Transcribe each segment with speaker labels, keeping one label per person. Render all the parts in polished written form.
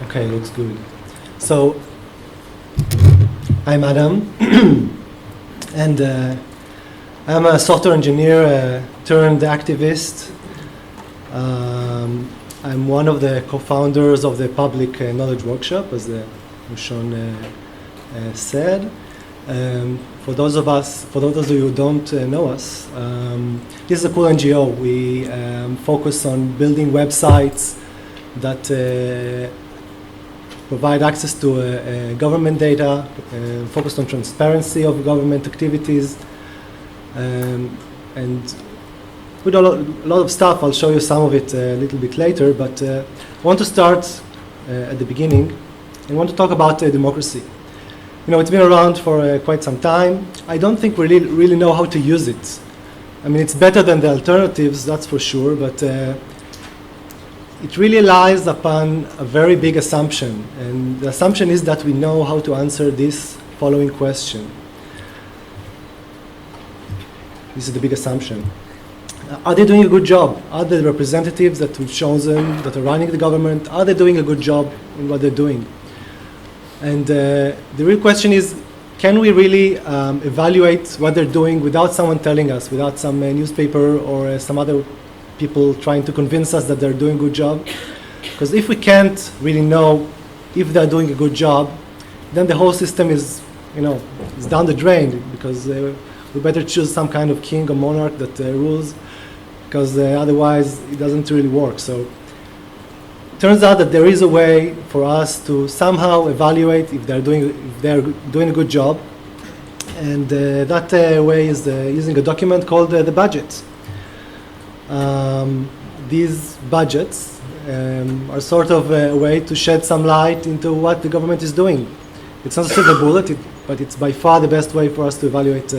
Speaker 1: Okay, looks good. So, I'm Adam, and I'm a software engineer turned activist. I'm one of the co-founders of the Public Knowledge Workshop, as Mushon said. For those of you who don't know us, this is a cool NGO. We focus on building websites that provide access to government data, focused on transparency of government activities, and with a lot of stuff. I'll show you some of it a little bit later, but I want to start at the beginning. I want to talk about democracy. You know, it's been around for quite some time. I don't think we really know how to use it. I mean, it's better than the alternatives, that's for sure, but it really lies upon a very big assumption. And the assumption is that we know how to answer this following question. This is the big assumption. Are they doing a good job? Are the representatives that we've chosen, that are running the government, are they doing a good job in what they're doing? And the real question is, can we really evaluate what they're doing without someone telling us, without some newspaper or some other people trying to convince us that they're doing a good job? Because if we can't really know if they're doing a good job, then the whole system is, is down the drain, because we better choose some kind of king or monarch that rules, because otherwise it doesn't really work. So it turns out that there is a way for us to somehow evaluate if they're doing a good job, and that way is using a document called the budget. These budgets are sort of a way to shed some light into what the government is doing. It's not a silver bullet, but it's by far the best way for us to evaluate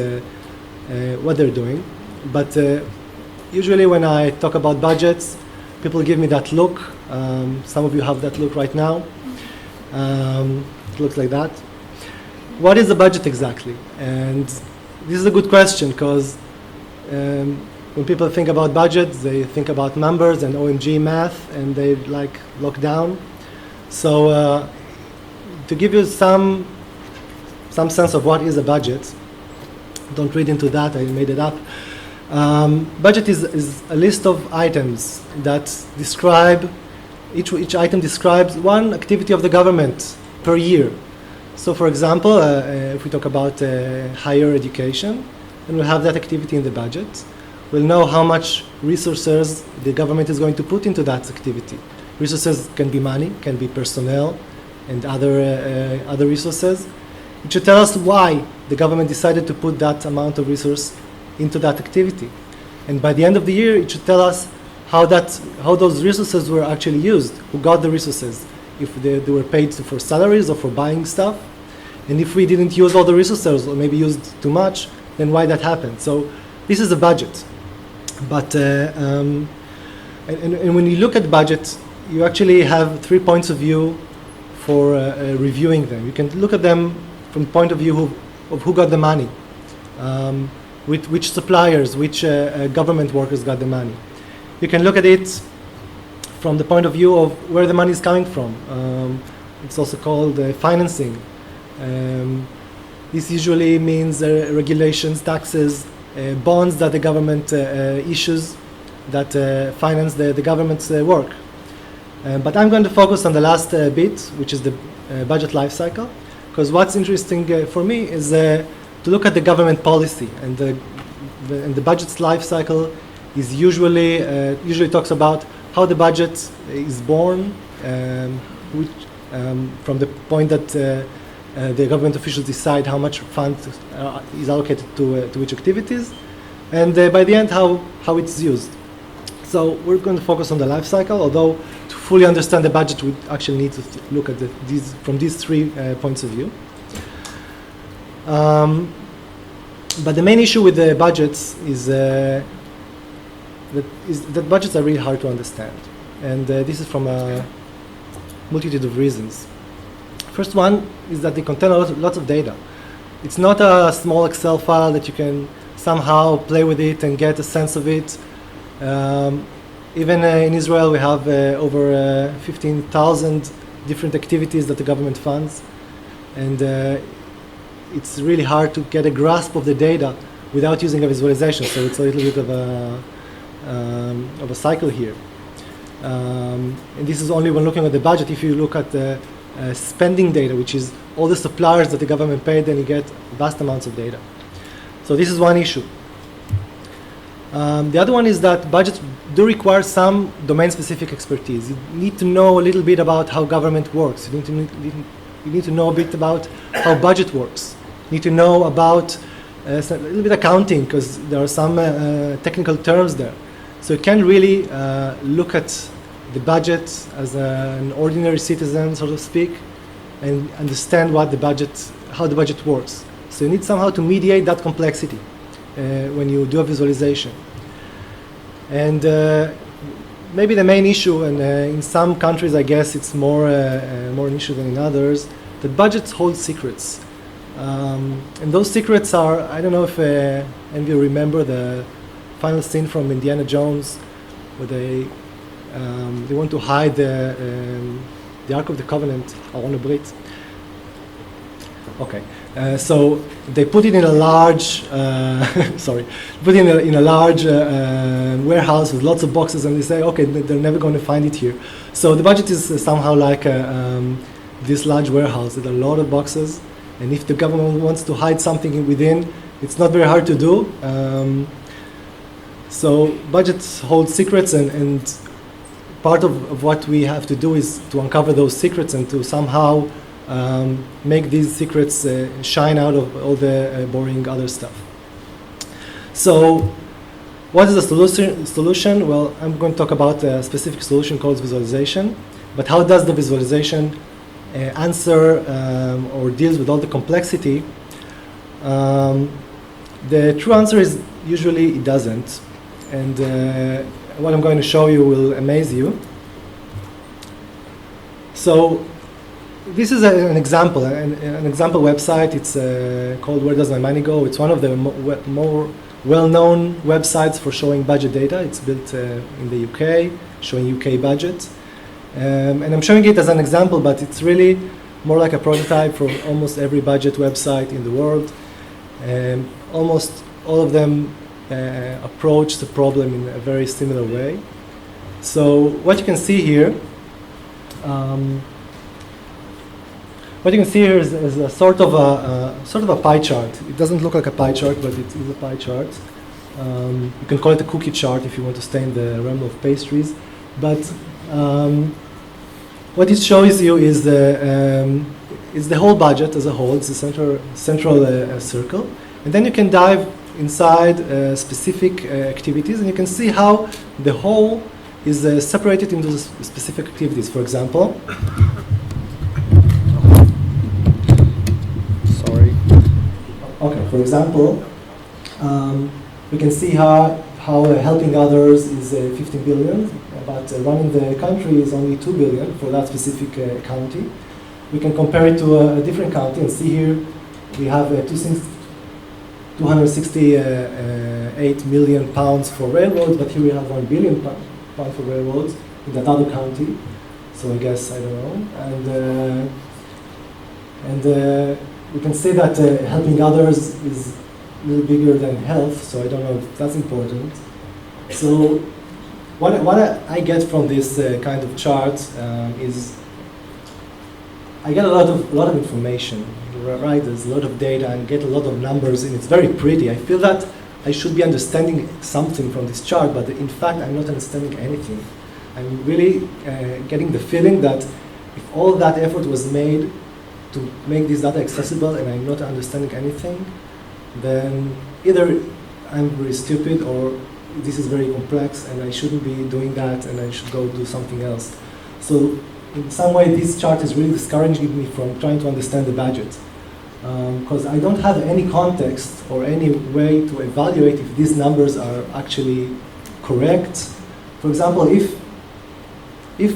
Speaker 1: what they're doing. But usually when I talk about budgets, people give me that look. Some of you have that look right now. It looks like that. What is the budget exactly? And this is a good question, because when people think about budgets, they think about numbers and OMG math, and they like lock down. So to give you some sense of what is a budget, don't read into that, I made it up. Budget is a list of items that describe, each item describes one activity of the government per year. So for example, if we talk about higher education, then we'll have that activity in the budget. We'll know how much resources the government is going to put into that activity. Resources can be money, can be personnel, and other resources. It should tell us why the government decided to put that amount of resource into that activity. And by the end of the year, it should tell us how those resources were actually used, who got the resources, if they were paid for salaries or for buying stuff. And if we didn't use all the resources, or maybe used too much, then why that happened. So this is a budget. But and when you look at budget, you actually have 3 points of view for reviewing them. You can look at them from the point of view of who got the money, which suppliers, which government workers got the money. You can look at it from the point of view of where the money is coming from. It's also called financing. This usually means regulations, taxes, bonds that the government issues that finance the government's work. But I'm going to focus on the last bit, which is the budget life cycle, because what's interesting for me is to look at the government policy, and the budget's life cycle is usually talks about how the budget is born, from the point that the government officials decide how much fund is allocated to which activities, and by the end how it's used. So we're going to focus on the life cycle, although to fully understand the budget we actually need to look at from these 3 points of view. But the main issue with the budgets is that budgets are really hard to understand, and this is from a multitude of reasons. First one is that they contain lots of data. It's not a small Excel file that you can somehow play with it and get a sense of it. Even in Israel, we have over 15,000 different activities that the government funds, and it's really hard to get a grasp of the data without using a visualization. So it's a little bit of a cycle here. And this is only when looking at the budget. If you look at the spending data, which is all the suppliers that the government paid, then you get vast amounts of data. So this is one issue. The other one is that budgets do require some domain-specific expertise. You need to know a little bit about how government works. You need to know a bit about how budget works. You need to know about a little bit accounting, because there are some technical terms there. So you can really look at the budget as an ordinary citizen, so to speak, and understand what how the budget works. So you need somehow to mediate that complexity when you do a visualization. And maybe the main issue, and in some countries I guess it's more an issue than in others, that budgets hold secrets. And those secrets are, I don't know if any of you remember the final scene from Indiana Jones, where they want to hide the Ark of the Covenant, Aron Brit. Okay, so they put it in a large, in a large warehouse with lots of boxes, and they say, okay, they're never going to find it here. So the budget is somehow like this large warehouse with a lot of boxes, and if the government wants to hide something within, it's not very hard to do. So budgets hold secrets, and part of what we have to do is to uncover those secrets and to somehow make these secrets shine out of all the boring other stuff. So what is the solution? Well, I'm going to talk about a specific solution called visualization, but how does the visualization answer or deals with all the complexity? The true answer is usually it doesn't. And what I'm going to show you will amaze you. So this is an example website. It's called Where Does My Money Go? It's one of the more well-known websites for showing budget data. It's built in the UK, showing UK budget. And I'm showing it as an example, but it's really more like a prototype for almost every budget website in the world. Almost all of them approach the problem in a very similar way. So what you can see here, is a sort of a pie chart. It doesn't look like a pie chart, but it is a pie chart. You can call it a cookie chart if you want to stay in the realm of pastries. But what it shows you is the whole budget as a whole. It's a central circle, and then you can dive inside specific activities, and you can see how the whole is separated into specific activities. For example, for example, we can see how helping others is 15 billion, but running the country is only 2 billion for that specific county. We can compare it to a different county and see here we have 268 million pounds for railroads, but here we have 1 billion pounds for railroads in that other county. So I guess, I don't know. And we can see that helping others is a little bigger than health, so I don't know if that's important. So what I get from this kind of chart is I get a lot of information, right? There's a lot of data and get a lot of numbers, and it's very pretty. I feel that I should be understanding something from this chart, but in fact I'm not understanding anything. I'm really getting the feeling that if all that effort was made to make this data accessible and I'm not understanding anything, then either I'm very stupid or this is very complex and I shouldn't be doing that and I should go do something else. So in some way this chart is really discouraging me from trying to understand the budget, because I don't have any context or any way to evaluate if these numbers are actually correct. For example, if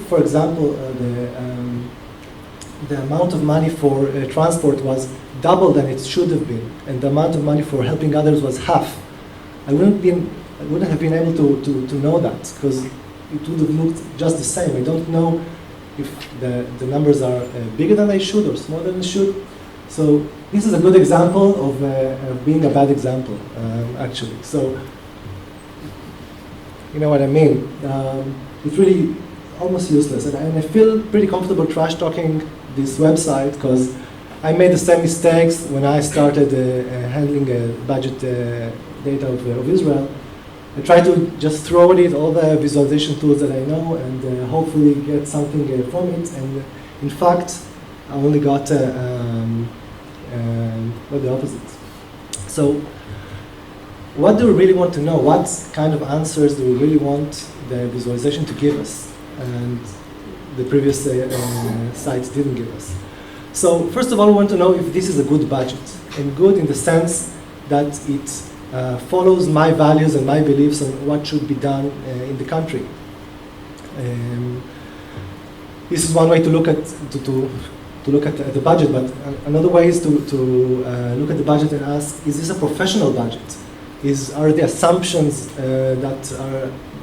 Speaker 1: for example the amount of money for transport was double than it should have been, and the amount of money for helping others was half, I wouldn't have been able to know that, because it would have looked just the same. I don't know if the numbers are bigger than they should or smaller than they should. So this is a good example of being a bad example, actually. So you know what I mean. It's really almost useless, and I feel pretty comfortable trash talking this website because I made the same mistakes when I started handling budget data of Israel. I try to just throw in it all the visualization tools that I know and hopefully get something from it. And in fact, I only got the opposite. So what do we really want to know? What kind of answers do we really want the visualization to give us? And the previous sites didn't give us. So first of all, we want to know if this is a good budget. And good in the sense that it follows my values and my beliefs on what should be done in the country. This is one way to look at the budget, but another way is to look at the budget and ask: is this a professional budget? Are the assumptions that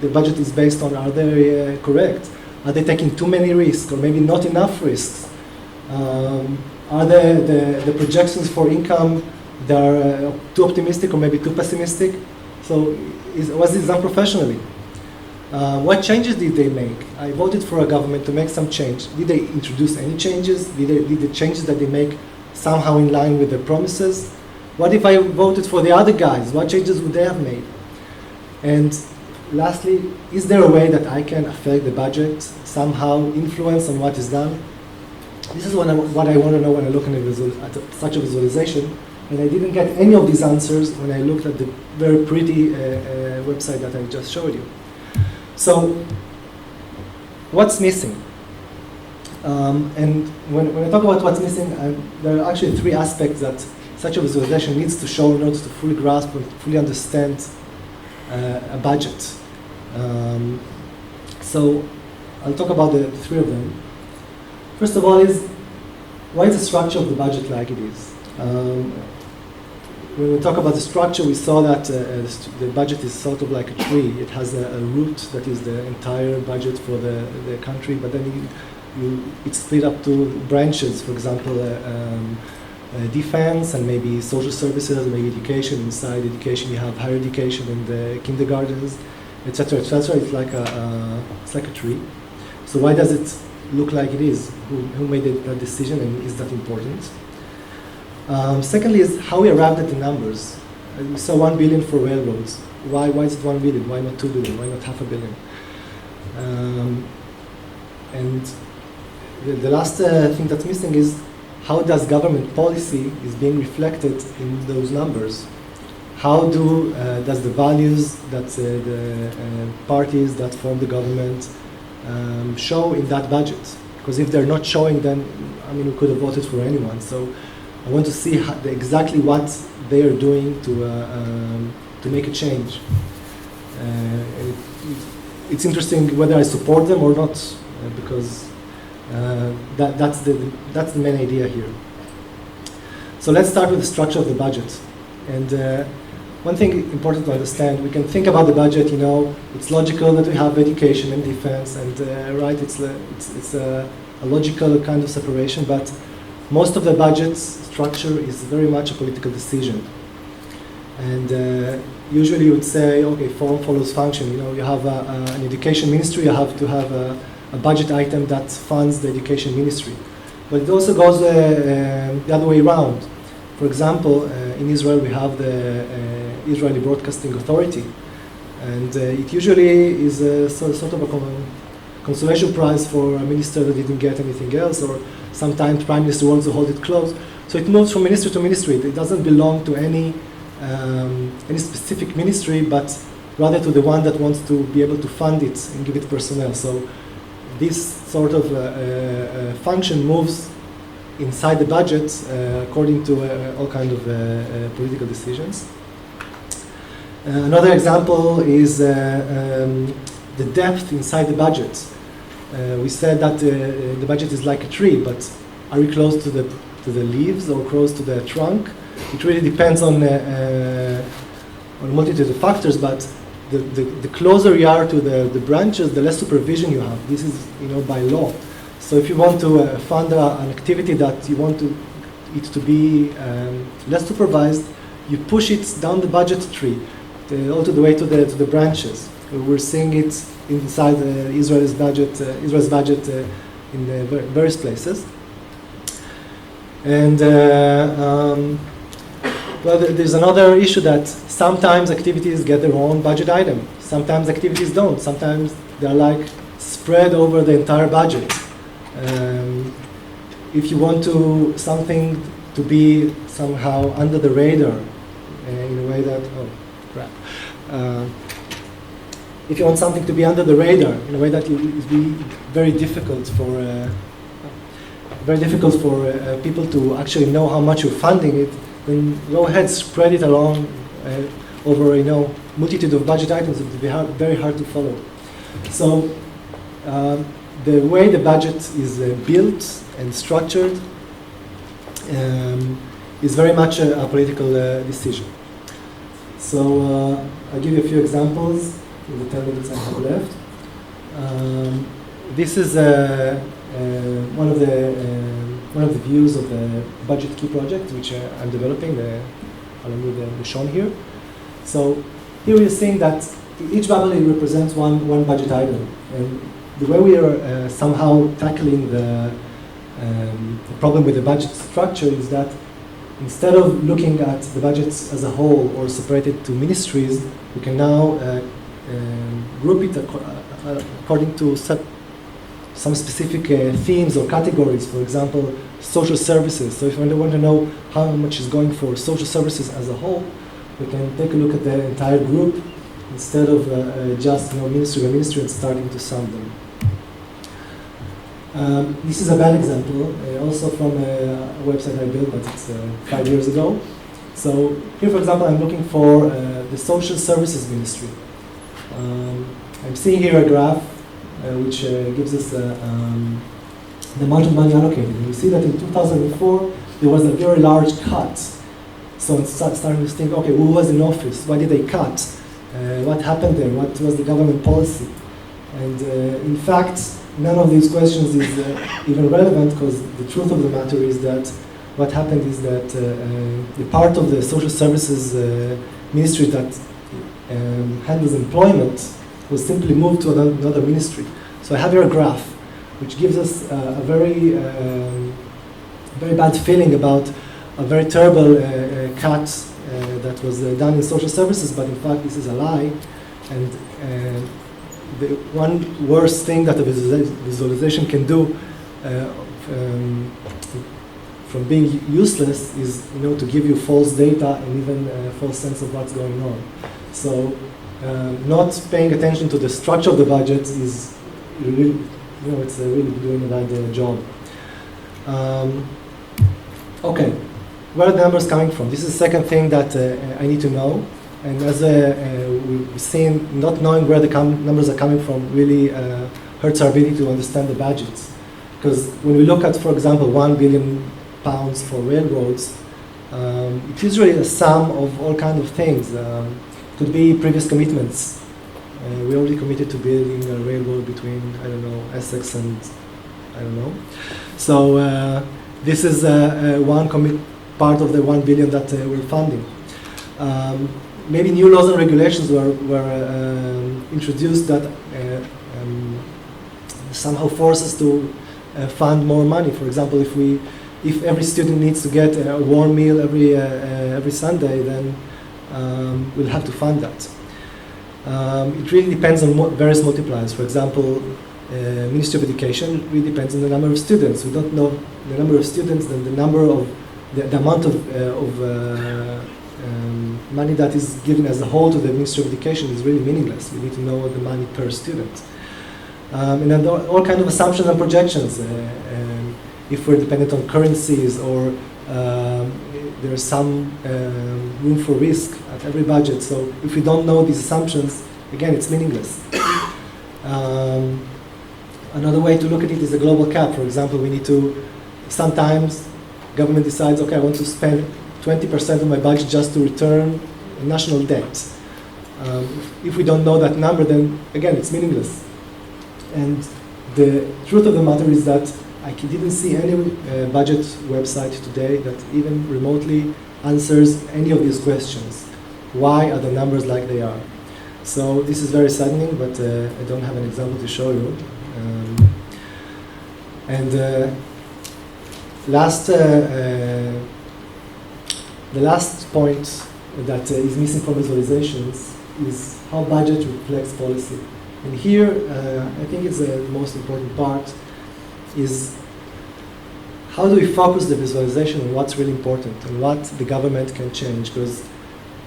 Speaker 1: the budget is based on, are they correct? Are they taking too many risks or maybe not enough risks? Are the projections for income that are too optimistic or maybe too pessimistic? So was this done professionally? What changes did they make? I voted for a government to make some change. Did they introduce any changes? Did the changes that they make somehow in line with their promises? What if I voted for the other guys? What changes would they have made? And lastly, is there a way that I can affect the budget, somehow influence on what is done? This is what I want to know when I look at such a visualization. And I didn't get any of these answers when I looked at the very pretty website that I just showed you. So, what's missing? And when I talk about what's missing, there are actually three aspects that such a visualization needs to show in order to fully grasp and fully understand a budget. So, I'll talk about the three of them. First of all is, why is the structure of the budget like it is? When we talk about the structure, we saw that the budget is sort of like a tree. It has a root that is the entire budget for the country, but then it's split up to branches, for example, defense and maybe social services, maybe education. Inside education, you have higher education and the kindergartens, etc., etc. It's like a tree. So why does it look like it is? Who made that decision, and is that important? Secondly is how we arrived at the numbers. We saw 1 billion for railroads. Why is it 1 billion? Why not 2 billion? Why not half a billion? And the last thing that's missing is how does government policy is being reflected in those numbers? How does the values that the parties that form the government show in that budget? Because if they're not showing, then we could have voted for anyone. So I want to see exactly what they are doing to make a change. It's interesting whether I support them or not, because that's the main idea here. So let's start with the structure of the budget. And one thing important to understand, we can think about the budget, it's logical that we have education and defense, and right, it's a logical kind of separation, but most of the budget's structure is very much a political decision. And usually you would say, okay, form follows function. You have an education ministry, you have to have a budget item that funds the education ministry. But it also goes the other way around. For example, in Israel we have the Israeli Broadcasting Authority, and it usually is sort of a consolation prize for a minister that didn't get anything else, or sometimes Prime Minister wants to hold it close. So it moves from ministry to ministry. It doesn't belong to any specific ministry, but rather to the one that wants to be able to fund it and give it personnel. So this sort of function moves inside the budget according to all kinds of political decisions. Another example is the depth inside the budget. We said that the budget is like a tree, but are we close to the leaves or close to the trunk? It really depends on a multitude of factors, but the closer you are to the branches, the less supervision you have. This is by law. So if you want to fund an activity that you want it to be less supervised, you push it down the budget tree, all to the way to the branches. We're seeing it inside Israel's budget in various places. And well, there's another issue that sometimes activities get their own budget item. Sometimes activities don't. Sometimes they're like spread over the entire budget. If you want something to be somehow under the radar in a way that, oh crap. If you want something to be under the radar in a way that it would be very difficult for people to actually know how much you're funding it, then go ahead, spread it along over multitude of budget items. It would be very hard to follow. So the way the budget is built and structured is very much a political decision. So I'll give you a few examples in the 10 minutes I have left. This is one of the views of the budget key project, which I'm developing along with Sean here. So here we're seeing that each bubble represents one budget item, and the way we are somehow tackling the problem with the budget structure is that instead of looking at the budgets as a whole or separated to ministries, we can now group it according to some specific themes or categories. For example, social services. So if we want to know how much is going for social services as a whole, we can take a look at the entire group instead of just ministry by ministry and starting to sum them. This is a bad example, also from a website I built, but it's 5 years ago. So here, for example, I'm looking for the social services ministry. I'm seeing here a graph which gives us the amount of money allocated. And we see that in 2004, there was a very large cut. So I'm starting to think, okay, who was in office? Why did they cut? What happened there? What was the government policy? And in fact, none of these questions is even relevant, because the truth of the matter is that what happened is that the part of the social services ministry that handles employment was simply moved to another ministry. So I have here a graph which gives us a very bad feeling about a very terrible cut that was done in social services, but in fact this is a lie. And the one worst thing that a visualization can do from being useless is, to give you false data and even a false sense of what's going on. So not paying attention to the structure of the budget is really, it's really doing a bad job. Okay, where are the numbers coming from? This is the second thing that I need to know. And as we've seen, not knowing where the numbers are coming from really hurts our ability to understand the budgets. Because when we look at, for example, £1 billion for railroads, it's usually a sum of all kinds of things. Could be previous commitments. We already committed to building a railroad between, Essex and, So this is one part of the 1 billion that we're funding. Maybe new laws and regulations were introduced that somehow force us to fund more money. For example, if every student needs to get a warm meal every Sunday, then we'll have to fund that. It really depends on various multipliers. For example, Ministry of Education really depends on the number of students. We don't know the number of students, then the number of the amount of money that is given as a whole to the Ministry of Education is really meaningless. We need to know the money per student. And then all kinds of assumptions and projections. If we're dependent on currencies, or there's some room for risk at every budget. So if we don't know these assumptions, again, it's meaningless. Another way to look at it is a global cap. For example, we need to, sometimes government decides, okay, I want to spend 20% of my budget just to return national debt. If we don't know that number, then again, it's meaningless. And The truth of the matter is that I didn't see any budget website today that even remotely answers any of these questions. Why are the numbers like they are? So this is very saddening, but I don't have an example to show you. The last point that is missing from visualizations is how budget reflects policy. And here, I think it's the most important part, is how do we focus the visualization on what's really important and what the government can change? Because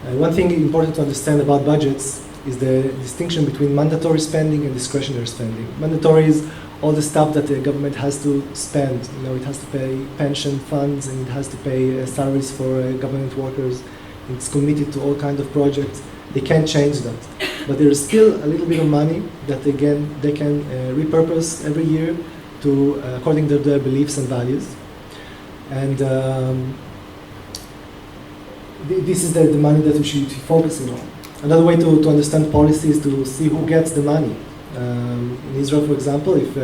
Speaker 1: one thing important to understand about budgets is the distinction between mandatory spending and discretionary spending. Mandatory is all the stuff that the government has to spend. You know, it has to pay pension funds and it has to pay salaries for government workers. It's committed to all kinds of projects. They can't change that. But there is still a little bit of money that again they can repurpose every year to according to their beliefs and values. And this is the money that we should be focusing on. Another way to understand policy is to see who gets the money. In Israel, for example, if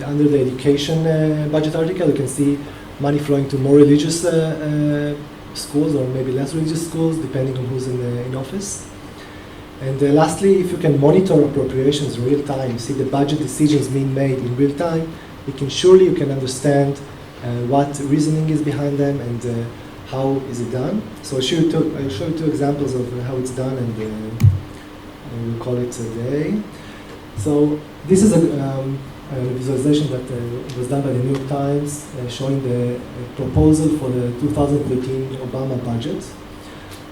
Speaker 1: under the education budget article, you can see money flowing to more religious schools or maybe less religious schools, depending on who's in office. And lastly, if you can monitor appropriations in real time, see the budget decisions being made in real time, you can understand what reasoning is behind them and how is it done. So I'll show you two examples of how it's done, and we'll call it a day. So this is a visualization that was done by the New York Times showing the proposal for the 2013 Obama budget.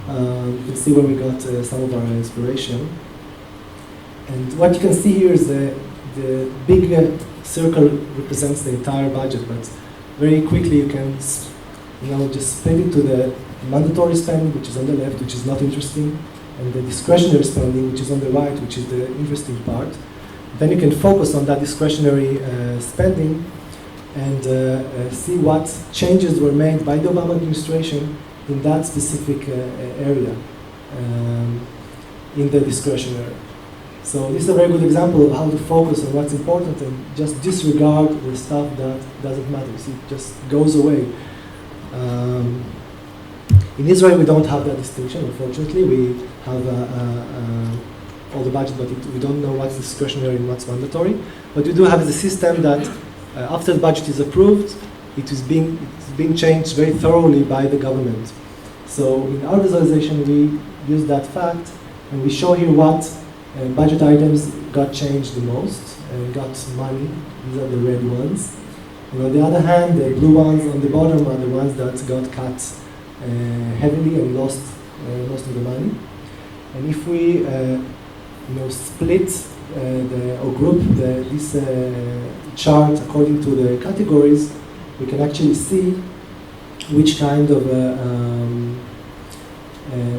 Speaker 1: You can see where we got some of our inspiration. And what you can see here is the big circle represents the entire budget, but very quickly you can just split it to the mandatory spending, which is on the left, which is not interesting, and the discretionary spending, which is on the right, which is the interesting part. Then you can focus on that discretionary spending and see what changes were made by the Obama administration in that specific area, in the discretionary. So this is a very good example of how to focus on what's important and just disregard the stuff that doesn't matter. See, it just goes away. In Israel, we don't have that distinction, unfortunately. We have all the budget, but we don't know what's discretionary and what's mandatory. But we do have the system that after the budget is approved, it's being changed very thoroughly by the government. So in our visualization, we use that fact, and we show here what budget items got changed the most and got money. These are the red ones. And on the other hand, the blue ones on the bottom are the ones that got cut heavily and lost most of the money. And if we split or group this chart according to the categories, we can actually see which kind of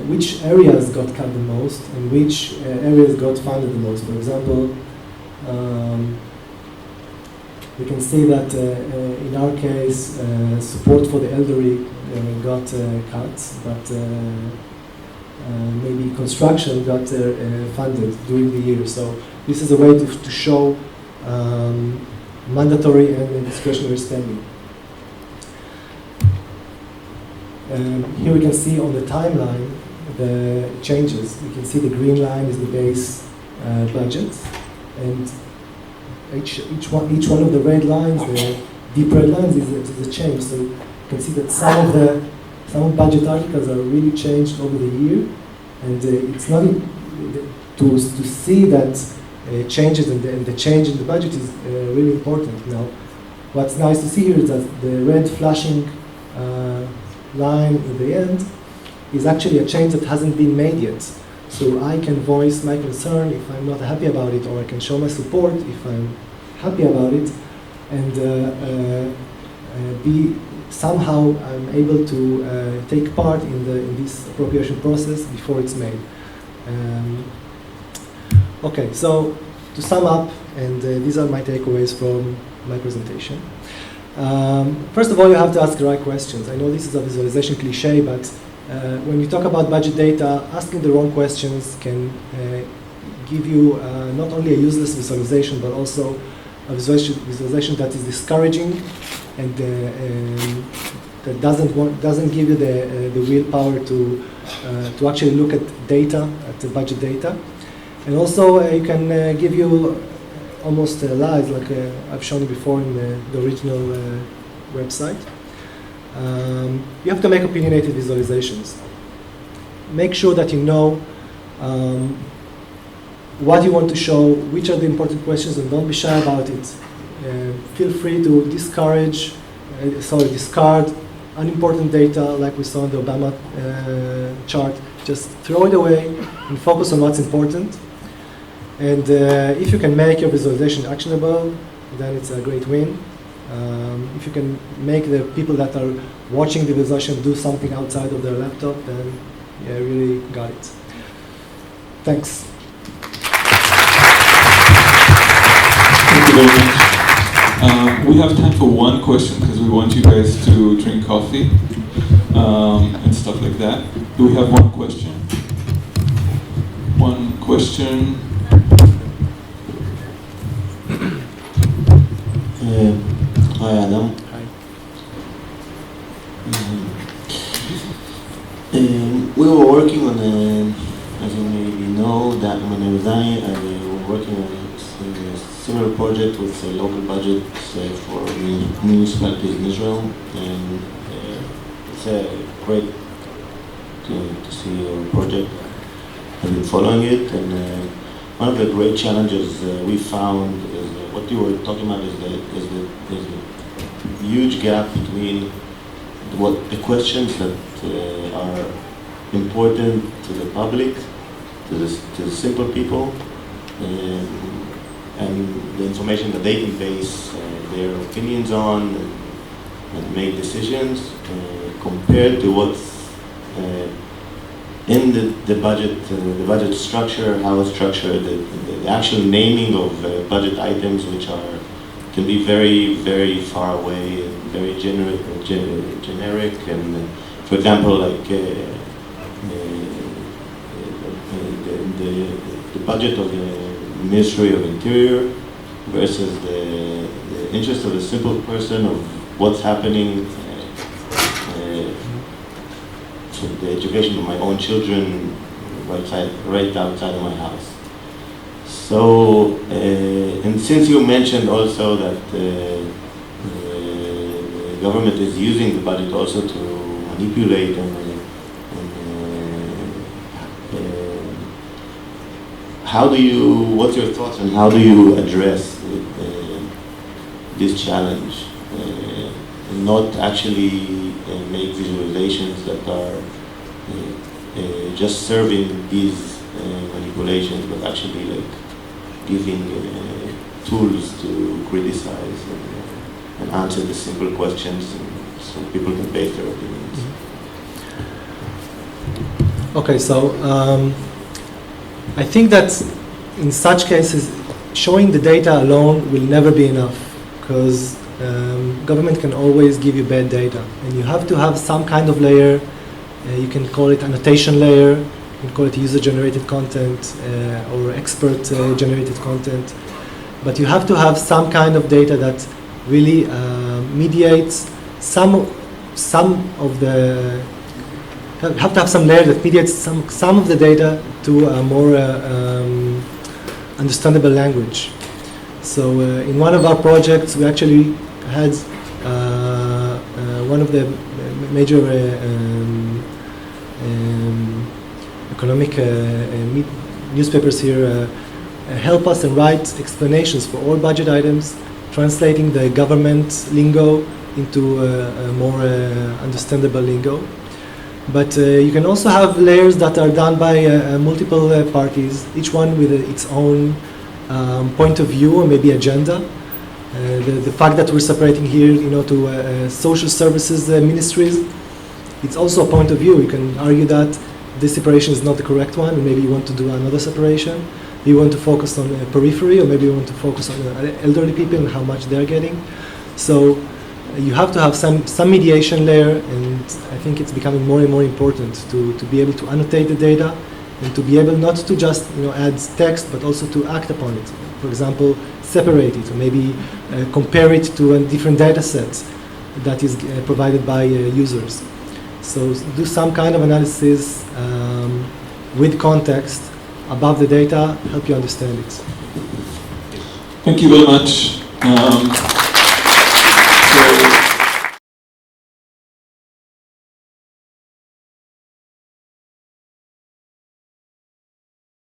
Speaker 1: which areas got cut the most and which areas got funded the most. For example, we can see that in our case, support for the elderly got cut, but maybe construction got funded during the year. So this is a way to show mandatory and discretionary spending. Here we can see on the timeline the changes. You can see the green line is the base budget, and each one of the red lines, the deep red lines, is a change. So you can see that some budget articles are really changed over the year, and it's not to see that changes and the change in the budget is really important. Now, what's nice to see here is that the red flashing line in the end is actually a change that hasn't been made yet. So I can voice my concern if I'm not happy about it, or I can show my support if I'm happy about it, and somehow I'm able to take part in this appropriation process before it's made. Okay, so to sum up, and these are my takeaways from my presentation. First of all, you have to ask the right questions. I know this is a visualization cliche, but when you talk about budget data, asking the wrong questions can give you not only a useless visualization, but also a visualization that is discouraging and that doesn't give you the willpower to actually look at data, at the budget data. And also it can give you almost lies, like I've shown you before in the original website. You have to make opinionated visualizations. Make sure that you know what you want to show, which are the important questions, and don't be shy about it. Feel free to discard unimportant data, like we saw in the Obama chart. Just throw it away and focus on what's important. And if you can make your visualization actionable, then it's a great win. If you can make the people that are watching the visualization do something outside of their laptop, then you really got it. Thanks.
Speaker 2: Thank you very much. We have time for one question because we want you guys to drink coffee and stuff like that. Do we have one question? One question.
Speaker 3: Hi, Adam.
Speaker 1: Hi.
Speaker 3: We were working on as you maybe know, that when I resigned, I was working on a similar project with a local budget for municipalities in Israel, and it's great to see your project. I've been following it, and one of the great challenges we found is what you were talking about is the huge gap between the questions that are important to the public, to the simple people, and the information that they can base their opinions on and make decisions, compared to what's in the budget structure, how it's structured, the actual naming of budget items, which can be very, very far away and very generic. And for example, like the budget of the Ministry of Interior versus the interest of the simple person of what's happening. So the education of my own children right outside of my house. So, and since you mentioned also that the government is using the budget also to manipulate and what's your thoughts on how do you address this challenge? Not actually make visualizations that are just serving these manipulations, but actually like giving tools to criticize and answer the simple questions, so people can base their opinions.
Speaker 1: Okay, so I think that in such cases, showing the data alone will never be enough, because government can always give you bad data, and you have to have some kind of layer. You can call it annotation layer, you can call it user-generated content or expert-generated content, but you have to have some kind of data that really mediates some of the. You have to have some layer that mediates some of the data to a more understandable language. So in one of our projects, we actually had one of the major economic newspapers here help us and write explanations for all budget items, translating the government lingo into a more understandable lingo. But you can also have layers that are done by multiple parties, each one with its own point of view or maybe agenda. The fact that we're separating here, to social services ministries, it's also a point of view. You can argue that this separation is not the correct one, and maybe you want to do another separation. You want to focus on periphery, or maybe you want to focus on elderly people and how much they're getting. So you have to have some mediation layer, and I think it's becoming more and more important to be able to annotate the data and to be able not to just add text, but also to act upon it. For example, separate it, or maybe compare it to a different data set that is provided by users. So do some kind of analysis with context above the data, help you understand it.
Speaker 2: Thank you very much. So